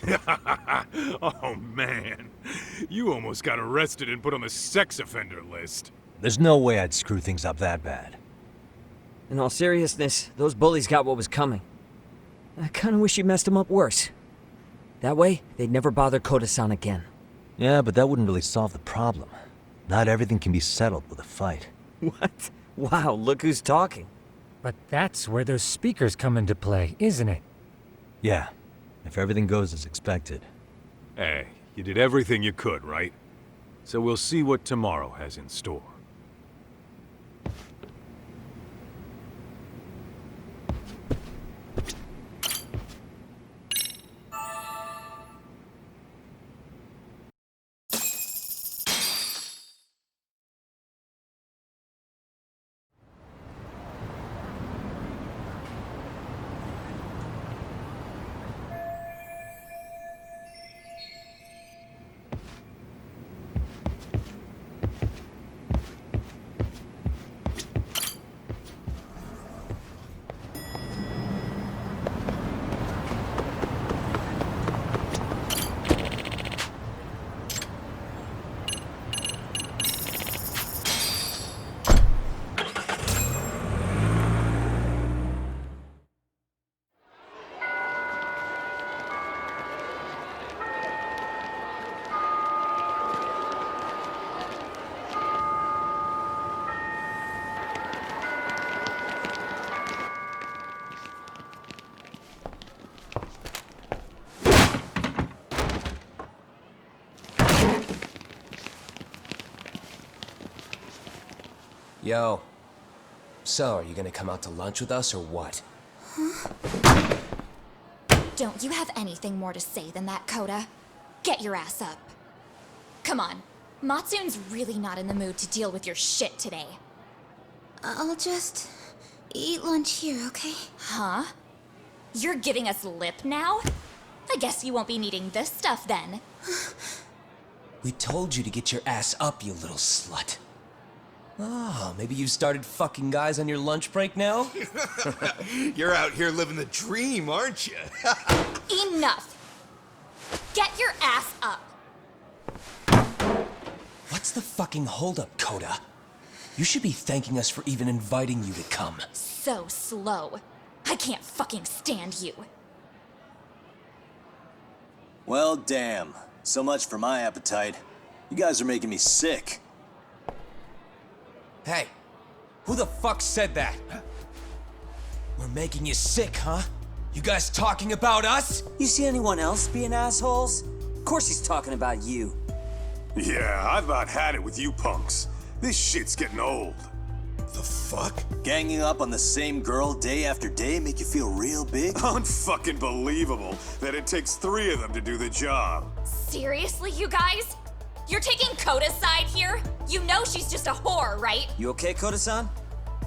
Oh, man. You almost got arrested and put on the sex offender list. There's no way I'd screw things up that bad. In all seriousness, those bullies got what was coming. I kinda wish you messed them up worse. That way, they'd never bother Koda-san again. Yeah, but that wouldn't really solve the problem. Not everything can be settled with a fight. What? Wow, look who's talking. But that's where those speakers come into play, isn't it? Yeah, if everything goes as expected. Hey, you did everything you could, right? So we'll see what tomorrow has in store. Yo. So, are you gonna come out to lunch with us or what? Don't you have anything more to say than that, Koda? Get your ass up. Come on. Matsune's really not in the mood to deal with your shit today. I'll just eat lunch here, okay? Huh? You're giving us lip now? I guess you won't be needing this stuff then. We told you to get your ass up, you little slut. Oh, maybe you started fucking guys on your lunch break now? You're out here living the dream, aren't you? Enough! Get your ass up! What's the fucking holdup, Koda? You should be thanking us for even inviting you to come. So slow. I can't fucking stand you. Well, damn. So much for my appetite. You guys are making me sick. Hey, who the fuck said that? We're making you sick, huh? You guys talking about us? You see anyone else being assholes? Of course he's talking about you. Yeah, I've about had it with you punks. This shit's getting old. The fuck? Ganging up on the same girl day after day make you feel real big? Unfucking believable that it takes 3 of them to do the job. Seriously, you guys? You're taking Koda's side here? You know she's just a whore, right? You okay, Koda-san?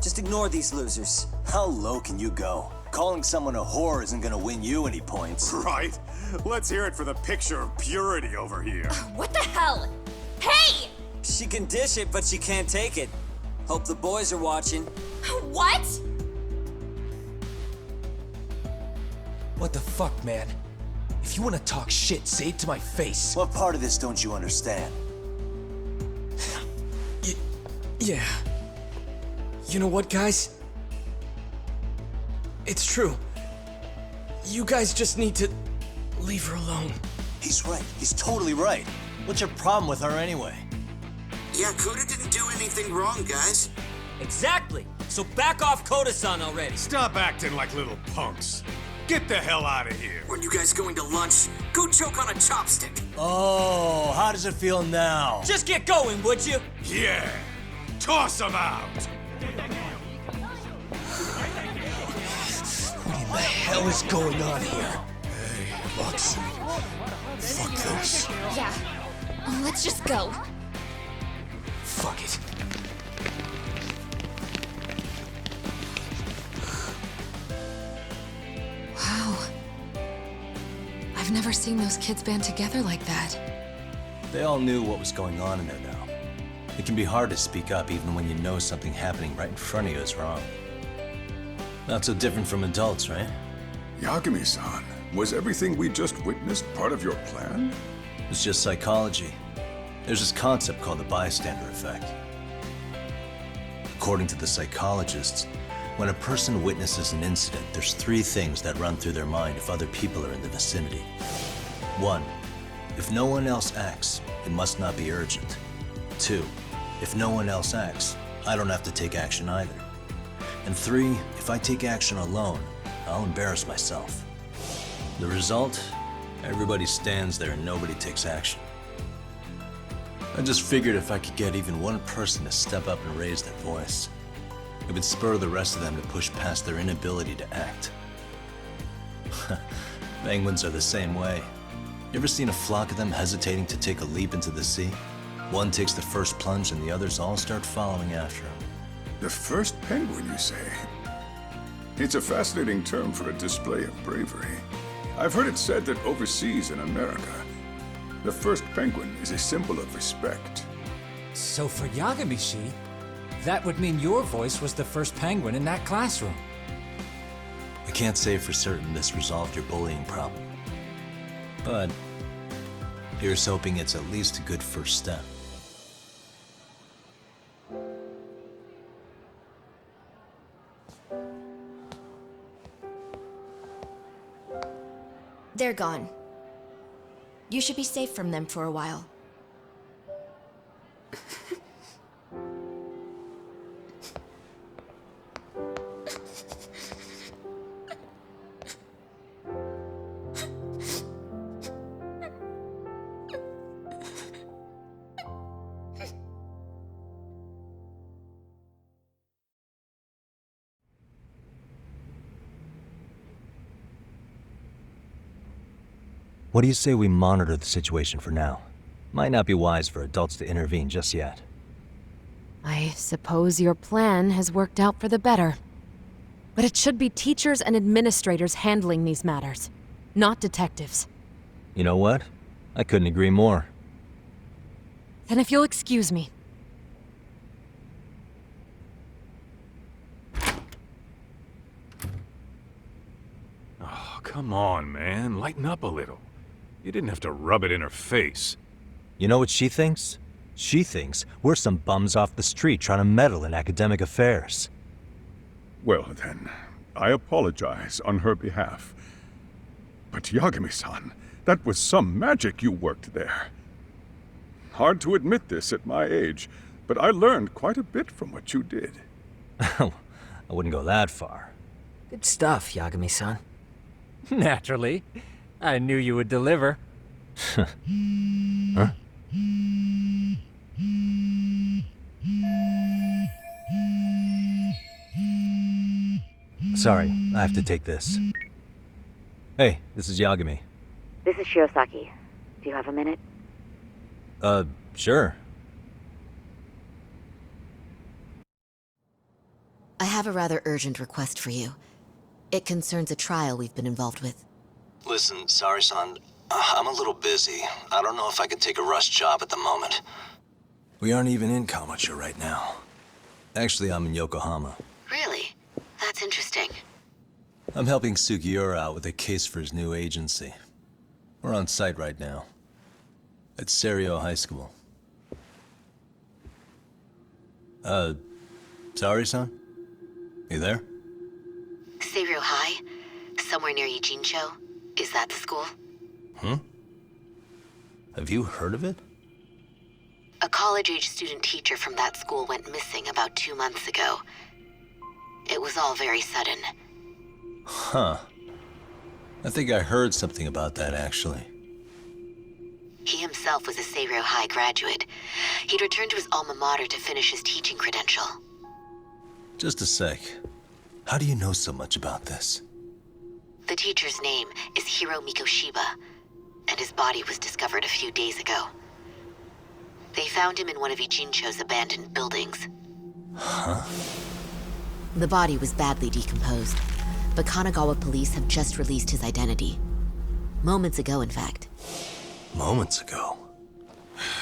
Just ignore these losers. How low can you go? Calling someone a whore isn't gonna win you any points. Right? Let's hear it for the picture of purity over here. What the hell? Hey! She can dish it, but she can't take it. Hope the boys are watching. What? What the fuck, man? If you want to talk shit, say it to my face. What part of this don't you understand? Yeah. You know what, guys? It's true. You guys just need to leave her alone. He's right. He's totally right. What's your problem with her anyway? Yeah, Koda didn't do anything wrong, guys. Exactly. So back off Koda-san already. Stop acting like little punks. Get the hell out of here. When you guys going to lunch, go choke on a chopstick. Oh, how does it feel now? Just get going, would you? Yeah. Toss them out. What in the hell is going on here? Hey, Matsune. Fuck this. Yeah. Let's just go. Fuck it. Wow. I've never seen those kids band together like that. They all knew what was going on in there now. It can be hard to speak up even when you know something happening right in front of you is wrong. Not so different from adults, right? Yagami-san, Was everything we just witnessed part of your plan? It's just psychology. There's this concept called the bystander effect. According to the psychologists, when a person witnesses an incident, there's 3 things that run through their mind if other people are in the vicinity. 1, if no one else acts, it must not be urgent. 2, if no one else acts, I don't have to take action either. And 3, if I take action alone, I'll embarrass myself. The result? Everybody stands there and nobody takes action. I just figured if I could get even one person to step up and raise their voice, it would spur the rest of them to push past their inability to act. Penguins are the same way. You ever seen a flock of them hesitating to take a leap into the sea? One takes the first plunge and the others all start following after him. The first penguin, you say? It's a fascinating term for a display of bravery. I've heard it said that overseas in America, the first penguin is a symbol of respect. So for Yagami-shi, that would mean your voice was the first penguin in that classroom. I can't say for certain this resolved your bullying problem. But here's hoping it's at least a good first step. They're gone. You should be safe from them for a while. What do you say we monitor the situation for now? Might not be wise for adults to intervene just yet. I suppose your plan has worked out for the better. But it should be teachers and administrators handling these matters, not detectives. You know what? I couldn't agree more. Then if you'll excuse me. Oh, come on, man. Lighten up a little. You didn't have to rub it in her face. You know what she thinks? She thinks we're some bums off the street trying to meddle in academic affairs. Well then, I apologize on her behalf. But Yagami-san, that was some magic you worked there. Hard to admit this at my age, but I learned quite a bit from what you did. I wouldn't go that far. Good stuff, Yagami-san. Naturally. I knew you would deliver. Huh? Sorry, I have to take this. Hey, this is Yagami. This is Shirosaki. Do you have a minute? Sure. I have a rather urgent request for you. It concerns a trial we've been involved with. Listen, sorry-san, I'm a little busy. I don't know if I can take a rush job at the moment. We aren't even in Kamucha right now. Actually, I'm in Yokohama. Really? That's interesting. I'm helping Sugiura out with a case for his new agency. We're on site right now. At Serio High School. Sorry-san? You there? Serio High? Somewhere near Ijincho? Is that the school? Have you heard of it? A college-age student teacher from that school went missing about 2 months ago. It was all very sudden. Huh. I think I heard something about that, actually. He himself was a Serio High graduate. He'd returned to his alma mater to finish his teaching credential. Just a sec. How do you know so much about this? The teacher's name is Hiro Mikoshiba, and his body was discovered a few days ago. They found him in one of Ijincho's abandoned buildings. Huh? The body was badly decomposed, but Kanagawa police have just released his identity. Moments ago, in fact. Moments ago?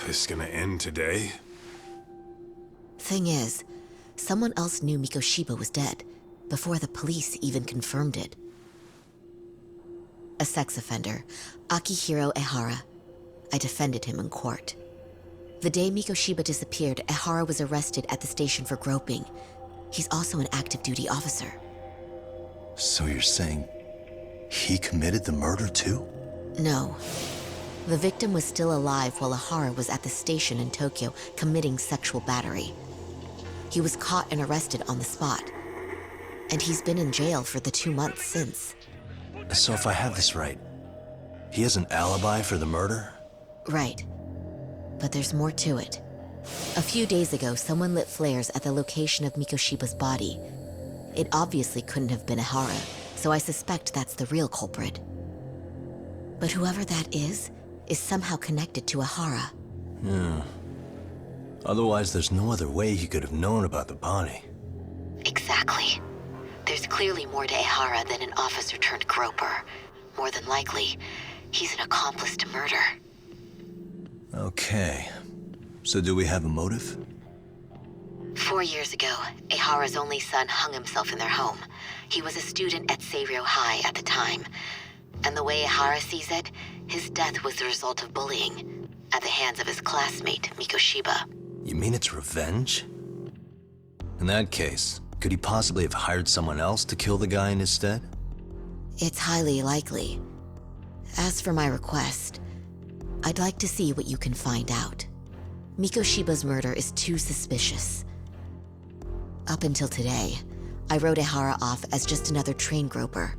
This gonna end today? Thing is, someone else knew Mikoshiba was dead, before the police even confirmed it. a sex offender, Akihiro Ehara. I defended him in court. The day Mikoshiba disappeared, Ehara was arrested at the station for groping. He's also an active duty officer. So you're saying he committed the murder too? No. The victim was still alive while Ehara was at the station in Tokyo committing sexual battery. He was caught and arrested on the spot. And he's been in jail for the 2 months since. So if I have this right, he has an alibi for the murder? Right. But there's more to it. A few days ago, someone lit flares at the location of Mikoshiba's body. It obviously couldn't have been Ehara, so I suspect that's the real culprit. But whoever that is somehow connected to Ehara. Yeah. Otherwise, there's no other way he could have known about the body. Exactly. There's clearly more to Ehara than an officer turned groper. More than likely, he's an accomplice to murder. Okay. So do we have a motive? 4 years ago, Ehara's only son hung himself in their home. He was a student at Seiryō High at the time. And the way Ehara sees it, his death was the result of bullying at the hands of his classmate, Mikoshiba. You mean it's revenge? In that case, could he possibly have hired someone else to kill the guy in his stead? It's highly likely. As for my request, I'd like to see what you can find out. Mikoshiba's murder is too suspicious. Up until today, I wrote Ehara off as just another train groper.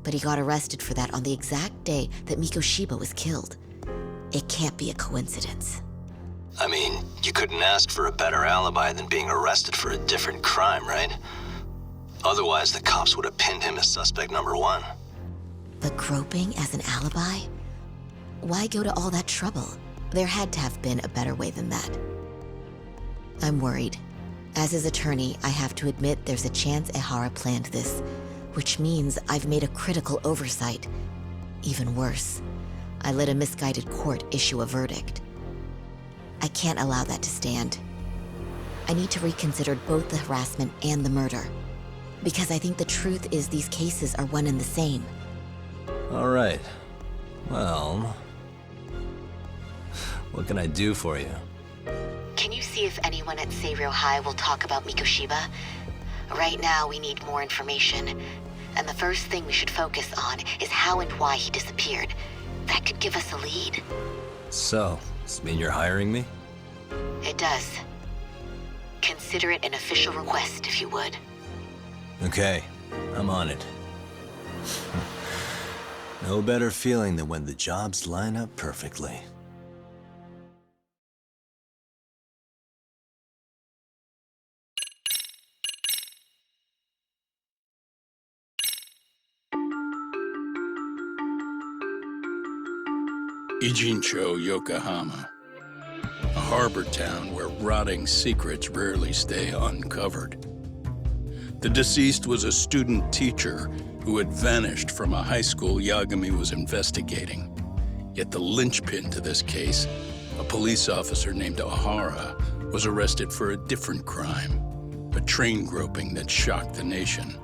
But he got arrested for that on the exact day that Mikoshiba was killed. It can't be a coincidence. I mean, you couldn't ask for a better alibi than being arrested for a different crime, right? Otherwise, the cops would have pinned him as suspect number 1. But groping as an alibi? Why go to all that trouble? There had to have been a better way than that. I'm worried. As his attorney, I have to admit there's a chance Ehara planned this, which means I've made a critical oversight. Even worse, I let a misguided court issue a verdict. I can't allow that to stand. I need to reconsider both the harassment and the murder, because I think the truth is these cases are one and the same. All right. Well, what can I do for you? Can you see if anyone at Seiryō High will talk about Mikoshiba? Right now, we need more information. And the first thing we should focus on is how and why he disappeared. That could give us a lead. So, does this mean you're hiring me? It does. Consider it an official request, if you would. Okay, I'm on it. No better feeling than when the jobs line up perfectly. Ijincho, Yokohama. A harbor town where rotting secrets rarely stay uncovered. The deceased was a student teacher who had vanished from a high school Yagami was investigating. Yet the linchpin to this case, a police officer named Ehara, was arrested for a different crime, a train groping that shocked the nation.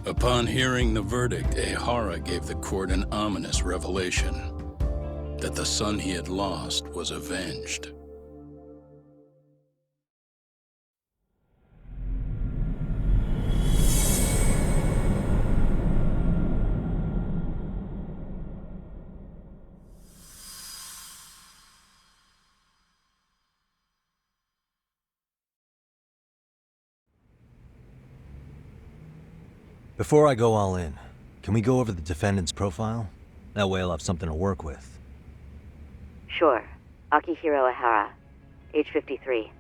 Upon hearing the verdict, Ehara gave the court an ominous revelation: that the son he had lost was avenged. Before I go all in, can we go over the defendant's profile? That way I'll have something to work with. Sure. Akihiro Ehara, age 53,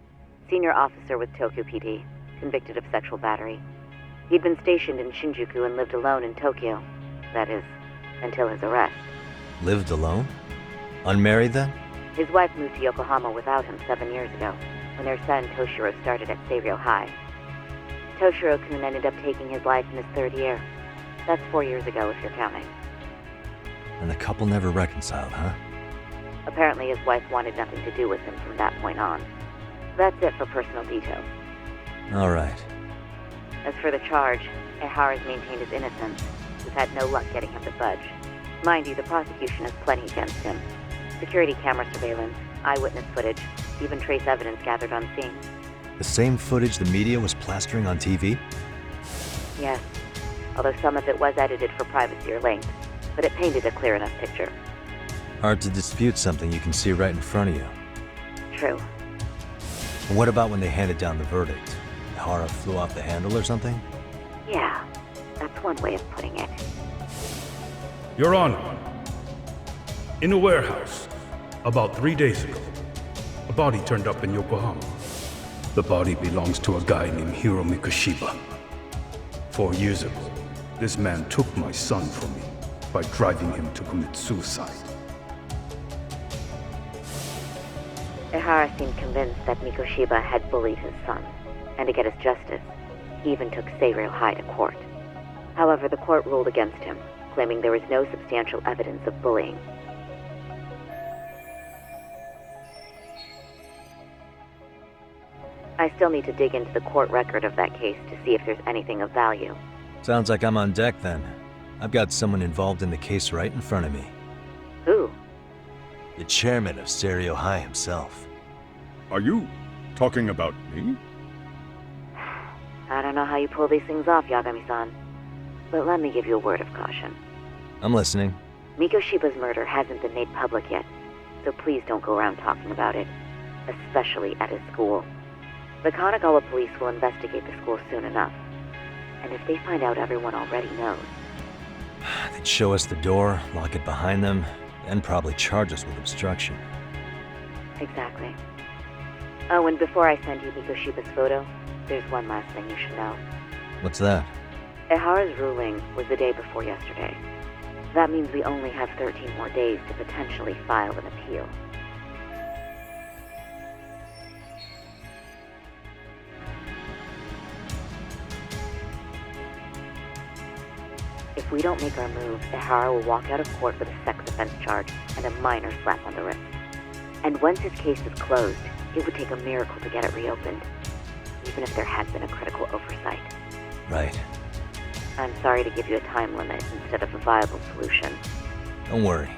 senior officer with Tokyo PD, convicted of sexual battery. He'd been stationed in Shinjuku and lived alone in Tokyo. That is, until his arrest. Lived alone? Unmarried then? His wife moved to Yokohama without him 7 years ago, when their son Toshiro started at Seiryō High. Toshiro-kun ended up taking his life in his 3rd year. That's 4 years ago, if you're counting. And the couple never reconciled, huh? Apparently his wife wanted nothing to do with him from that point on. That's it for personal details. All right. As for the charge, Ehara's maintained his innocence. has had no luck getting him to budge. Mind you, the prosecution has plenty against him. Security camera surveillance, eyewitness footage, even trace evidence gathered on scene. The same footage the media was plastering on TV? Yes, although some of it was edited for privacy or length, but it painted a clear enough picture. Hard to dispute something you can see right in front of you. True. And what about when they handed down the verdict? Hara flew off the handle or something? Yeah, that's one way of putting it. Your Honor, in a warehouse, about 3 days ago, a body turned up in Yokohama. The body belongs to a guy named Hiro Mikoshiba. 4 years ago, this man took my son from me by driving him to commit suicide. Ihara seemed convinced that Mikoshiba had bullied his son, and to get his justice, he even took Seiryō High to court. However, the court ruled against him, claiming there was no substantial evidence of bullying. I still need to dig into the court record of that case to see if there's anything of value. Sounds like I'm on deck then. I've got someone involved in the case right in front of me. Who? The chairman of Seiryō High himself. Are you talking about me? I don't know how you pull these things off, Yagami-san. But let me give you a word of caution. I'm listening. Mikoshiba's murder hasn't been made public yet, so please don't go around talking about it, especially at his school. The Kanagawa police will investigate the school soon enough, and if they find out everyone already knows... They'd show us the door, lock it behind them, then probably charge us with obstruction. Exactly. Oh, and before I send you Mikoshiba's photo, there's one last thing you should know. What's that? Ihara's ruling was the day before yesterday. That means we only have 13 more days to potentially file an appeal. If we don't make our move, Ihara will walk out of court with a sex offense charge and a minor slap on the wrist. And once his case is closed, it would take a miracle to get it reopened, even if there had been a critical oversight. Right. I'm sorry to give you a time limit instead of a viable solution. Don't worry.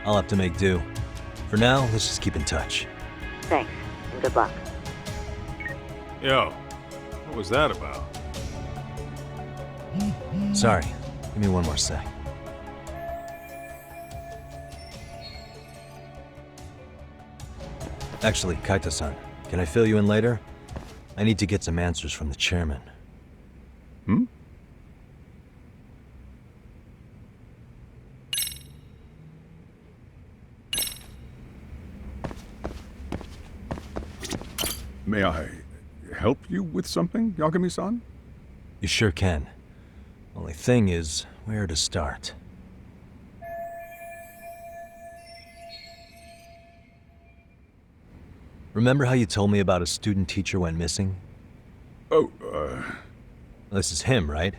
I'll have to make do. For now, let's just keep in touch. Thanks, and good luck. Yo, what was that about? Sorry. Give me one more sec. Actually, Kaito-san, can I fill you in later? I need to get some answers from the chairman. Hmm? May I help you with something, Yagami-san? You sure can. Only thing is, where to start? Remember how you told me about a student teacher went missing? Oh, This is him, right?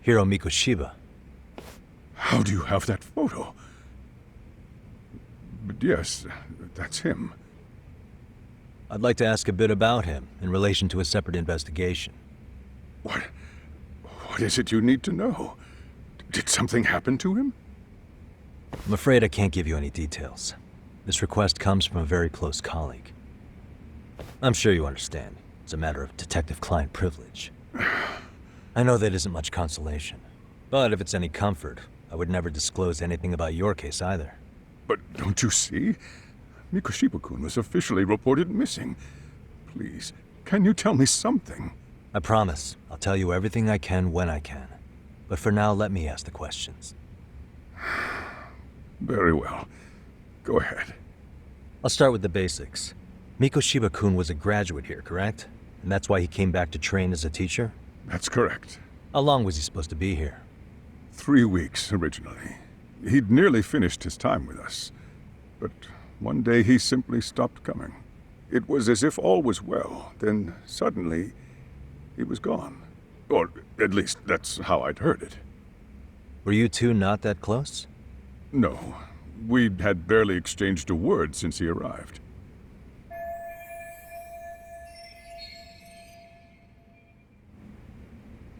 Hiro Mikoshiba. How do you have that photo? But yes, that's him. I'd like to ask a bit about him in relation to a separate investigation. What is it you need to know? Did something happen to him? I'm afraid I can't give you any details. This request comes from a very close colleague. I'm sure you understand. It's a matter of detective-client privilege. I know that isn't much consolation. But if it's any comfort, I would never disclose anything about your case either. But don't you see? Mikoshiba-kun was officially reported missing. Please, can you tell me something? I promise. I'll tell you everything I can when I can. But for now, let me ask the questions. Very well. Go ahead. I'll start with the basics. Mikoshiba-kun was a graduate here, correct? And that's why he came back to train as a teacher? That's correct. How long was he supposed to be here? 3 weeks, originally. He'd nearly finished his time with us. But one day he simply stopped coming. It was as if all was well, then suddenly he was gone. Or at least that's how I'd heard it. Were you two not that close? No. We had barely exchanged a word since he arrived.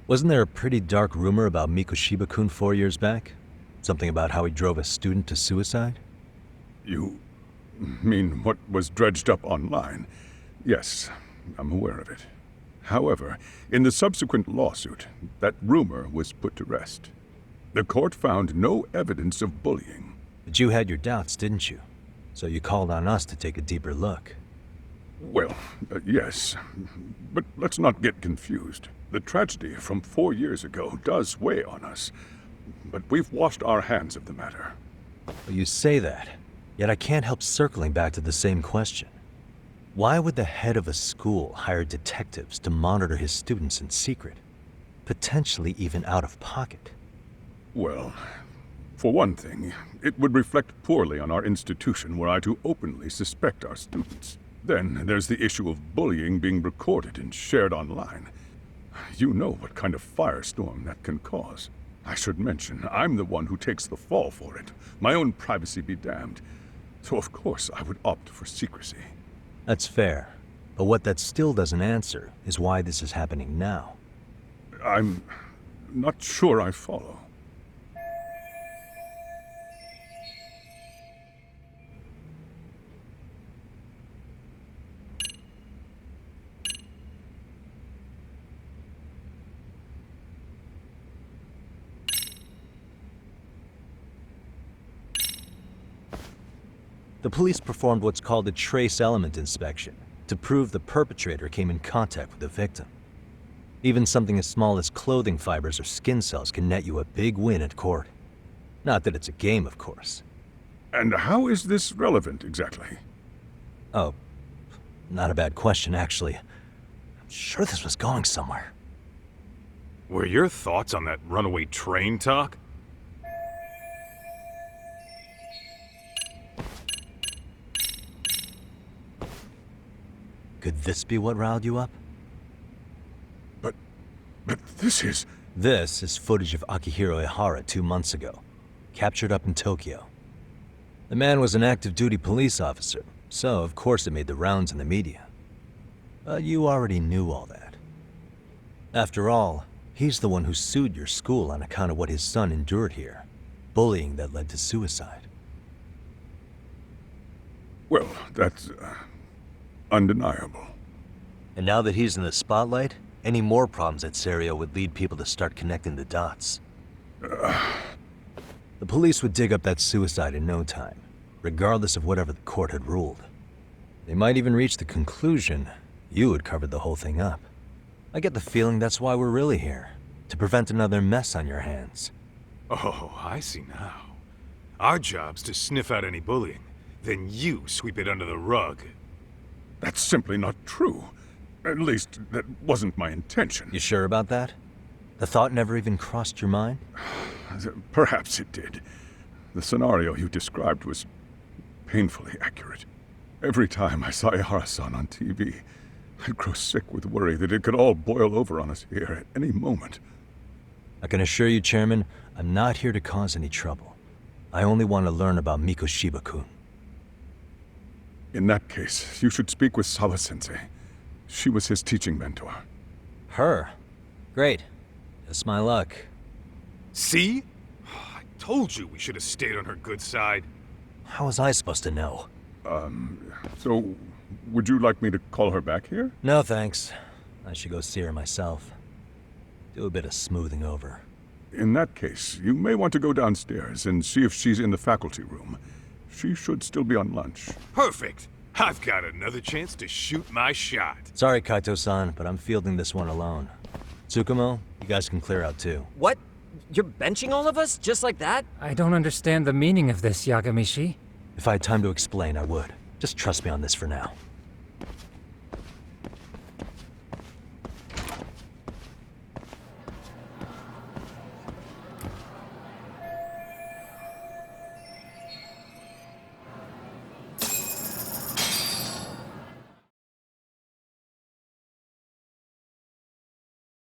Wasn't there a pretty dark rumor about Mikoshiba-kun 4 years back? Something about how he drove a student to suicide? You mean what was dredged up online? Yes, I'm aware of it. However, in the subsequent lawsuit, that rumor was put to rest. The court found no evidence of bullying. But you had your doubts, didn't you? So you called on us to take a deeper look. Well, yes. But let's not get confused. The tragedy from 4 years ago does weigh on us. But we've washed our hands of the matter. Well, you say that, yet I can't help circling back to the same question. Why would the head of a school hire detectives to monitor his students in secret? Potentially even out of pocket. Well, for one thing, it would reflect poorly on our institution were I to openly suspect our students. Then there's the issue of bullying being recorded and shared online. You know what kind of firestorm that can cause. I should mention, I'm the one who takes the fall for it. My own privacy be damned. So of course I would opt for secrecy. That's fair. But what that still doesn't answer is why this is happening now. I'm not sure I follow. The police performed what's called a trace element inspection to prove the perpetrator came in contact with the victim. Even something as small as clothing fibers or skin cells can net you a big win at court. Not that it's a game, of course. And how is this relevant, exactly? Oh, not a bad question, actually. I'm sure this was going somewhere. Were your thoughts on that runaway train talk? Could this be what riled you up? But this is... This is footage of Akihiro Ihara 2 months ago, captured up in Tokyo. The man was an active-duty police officer, so of course it made the rounds in the media. But you already knew all that. After all, he's the one who sued your school on account of what his son endured here. Bullying that led to suicide. Well, that's... undeniable. And now that he's in the spotlight, any more problems at Serio would lead people to start connecting the dots. The police would dig up that suicide in no time, regardless of whatever the court had ruled. They might even reach the conclusion you had covered the whole thing up. I get the feeling that's why we're really here, to prevent another mess on your hands. Oh, I see now. Our job's to sniff out any bullying, then you sweep it under the rug. That's simply not true. At least, that wasn't my intention. You sure about that? The thought never even crossed your mind? Perhaps it did. The scenario you described was painfully accurate. Every time I saw Ihara-san on TV, I'd grow sick with worry that it could all boil over on us here at any moment. I can assure you, Chairman, I'm not here to cause any trouble. I only want to learn about Mikoshiba-kun. In that case, you should speak with Sawa-sensei. She was his teaching mentor. Her? Great. Just my luck. See? I told you we should have stayed on her good side. How was I supposed to know? So, would you like me to call her back here? No, thanks. I should go see her myself. Do a bit of smoothing over. In that case, you may want to go downstairs and see if she's in the faculty room. She should still be on lunch. Perfect! I've got another chance to shoot my shot. Sorry, Kaito-san, but I'm fielding this one alone. Tsukumo, you guys can clear out too. What? You're benching all of us? Just like that? I don't understand the meaning of this, Yagamishi. If I had time to explain, I would. Just trust me on this for now.